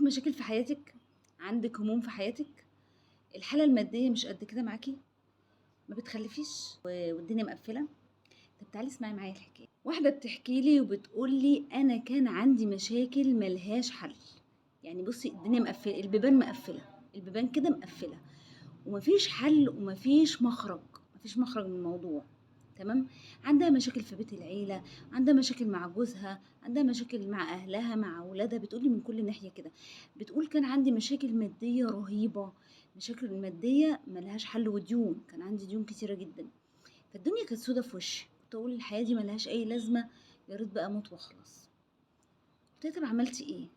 مشاكل في حياتِك، عندِك هموم في حياتِك، الحالة المادية مش قد كده معاكِ، ما بتخلّفيش والدنيا مقفّلة؟ طب تعالي اسمعي معايا الحكاية. واحدة بتحكي لي وبتقول لي: "أنا كان عندي مشاكل ما لهاش حل." يعني بُصّي الدنيا البيبان مقفّلة، البيبان كده مقفّلة وما فيش حل وما فيش مخرج، ما فيش مخرج من الموضوع، تمام؟ عندها مشاكل في بيت العيلة، عندها مشاكل مع جوزها، عندها مشاكل مع أهلها، مع أولادها، بتقول لي من كل ناحية كده. بتقول: "كان عندي مشاكل مادية رهيبة، مشاكل مادية ما لهاش حل وديون، كان عندي ديون كتيرة جدًا." فالدنيا كانت سودا في وشي، كنت أقول الحياة دي ما لهاش أي لازمة، يا ريت بقى أموت وأخلص. قُلت لها: "طب عملتِ إيه؟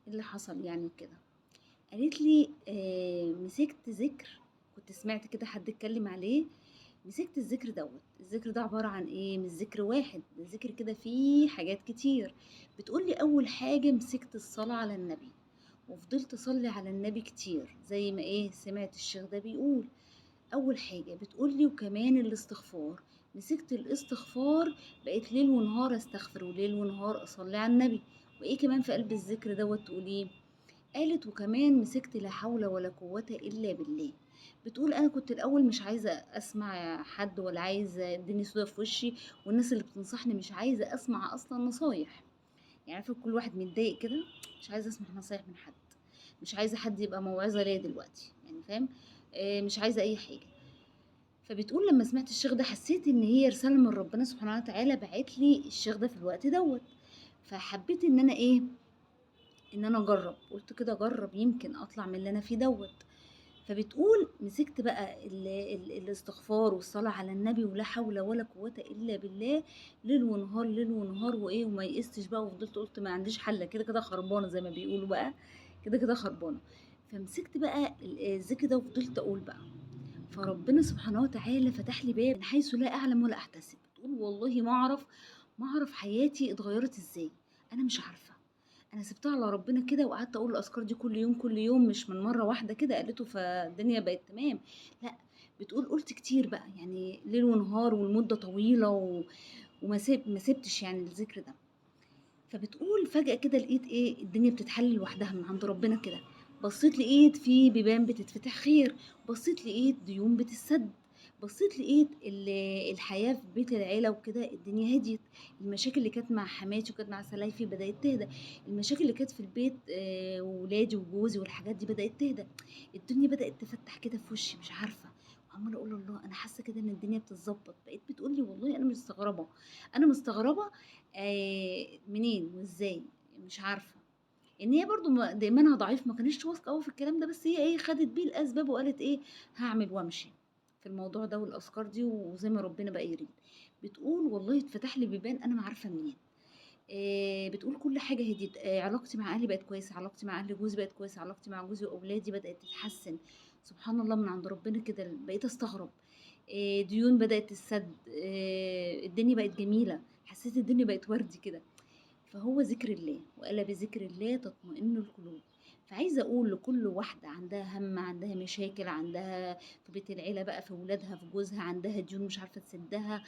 إيه اللي حصل يعني وكده؟" قالت لي: مسكت ذكر كنت سمعت كده حد اتكلم عليه، مسكت الذكر دوّة، الذكر ده عبارة عن إيه، مش ذكر واحد، ده ذكر كده فيه حاجات كتير. بتقول لي: أول حاجة مسكت الصلاة على النبي، وفضلت أصلّي على النبي كتير، زي ما إيه، سمعت الشيخ ده بيقول. أول حاجة بتقول لي وكمان الاستغفار، مسكت الاستغفار بقيت ليل ونهار أستغفر، وليل ونهار أصلّي على النبي. وإيه كمان في قلب الذكر دوّة تقوليه؟ قالت: وكمان مسكت لا حول ولا قوة إلا بالله. بتقول: أنا كنت الأول مش عايزة أسمع حد ولا عايزة الدنيا سودا في وشي، والناس اللي بتنصحني مش عايزة أسمع أصلا نصايح. يعني عارفة كل واحد متضايق كده، مش عايزة أسمع نصايح من حد، مش عايزة حد يبقى موعظة ليا دلوقتي، يعني فاهم؟ مش عايزة أي حاجة. فبتقول: لما سمعت الشيخ ده حسيت إن هي رسالة من ربنا سبحانه وتعالى بعت لي الشيخ ده في الوقت دوت. فحبيت إن أنا إيه، إن أنا أجرّب، قُلت كده أجرّب يمكن أطلع من اللي أنا فيه دوّة. فبتقول: مسكت بقى الاستغفار والصلاة على النبي ولا حول ولا قوة إلا بالله، ليل ونهار، ليل ونهار وإيه، وما يئستش بقى وفضلت قُلت ما عنديش حل، كده، كده خربانة زي ما بيقولوا بقى، كده، كده خربانة. فمسكت بقى الذكر ده وفضلت أقول بقى، فربنا سبحانه وتعالى فتح لي باب من حيث لا أعلم ولا أحتسب. بتقول: والله ما أعرف حياتي اتغيّرت إزاي، أنا مش عارفة. أنا سِبتها على ربنا كده وقعدت أقول الأذكار دي كل يوم، كل يوم، مش من مرّة واحدة كده قالته فالدنيا بقت تمام، لأ. بتقول: قُلت كتير بقى، يعني ليل ونهار والمدة طويلة ما سِبتش يعني الذكر ده. فبتقول: فجأة كده لقيت إيه، الدنيا بتتحل لوحدها من عند ربنا كده. بصيت لقيت في بيبان بتتفتح خير، بصيت لقيت ديون بتتسد، بصيت لقيت الحياة في بيت العيلة وكده الدنيا هديت. المشاكل اللي كانت مع حماتي وكانت مع سلايفي بدأت تهدى، المشاكل اللي كانت في البيت وولادي وجوزي والحاجات دي بدأت تهدى. الدنيا بدأت تفتح كده في وشي، مش عارفة. وعمالة أقول الله أنا حاسة كده إن الدنيا بتتضبط. بقيت بتقول لي: والله أنا مستغربة، أنا مستغربة منين وإزاي، مش عارفة. إن هي برضه د إيمانها ضعيف، ما كانتش واثقة أوي في الكلام ده، بس هي إيه، خدت بيه الأسباب وقالت إيه، هاعمل وأمشي في الموضوع ده والأذكار دي وزي ما ربنا بقى يريد. بتقول: والله اتفتح لي بيبان أنا ما عارفة منين. بتقول: كل حاجة هديت، علاقتي مع أهلي بقت كويسة، علاقتي مع أهل جوزي بقت كويسة، علاقتي مع جوزي وأولادي بدأت تتحسن. سبحان الله من عند ربنا كده، بقيت أستغرب. ديون بدأت تتسد، الدنيا بقت جميلة، حسيت الدنيا بقت وردي كده. فهو ذكر الله، وألا بذكر الله تطمئن القلوب. فعايزة أقول لكل واحدة عندها هَم، عندها مشاكل، عندها في بيت العيلة بقى، في ولادها، في جوزها، عندها ديون مش عارفة تسدّها،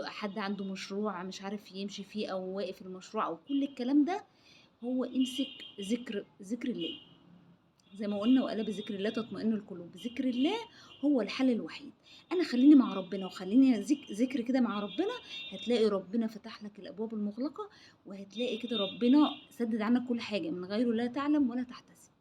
حد عنده مشروع مش عارف يمشي فيه أو واقف المشروع أو كل الكلام ده، هو امسك ذكر الله. زي ما قُلنا: وألا بذكر الله تطمئن القلوب، ذكر الله هو الحل الوحيد. أنا خلّيني مع ربنا وخلّيني ذكر كده مع ربنا، هتلاقي ربنا فتح لك الأبواب المُغلقة، وهتلاقي كده ربنا سدِّد عنك كل حاجة، من غيره لا تعلم ولا تحتسب.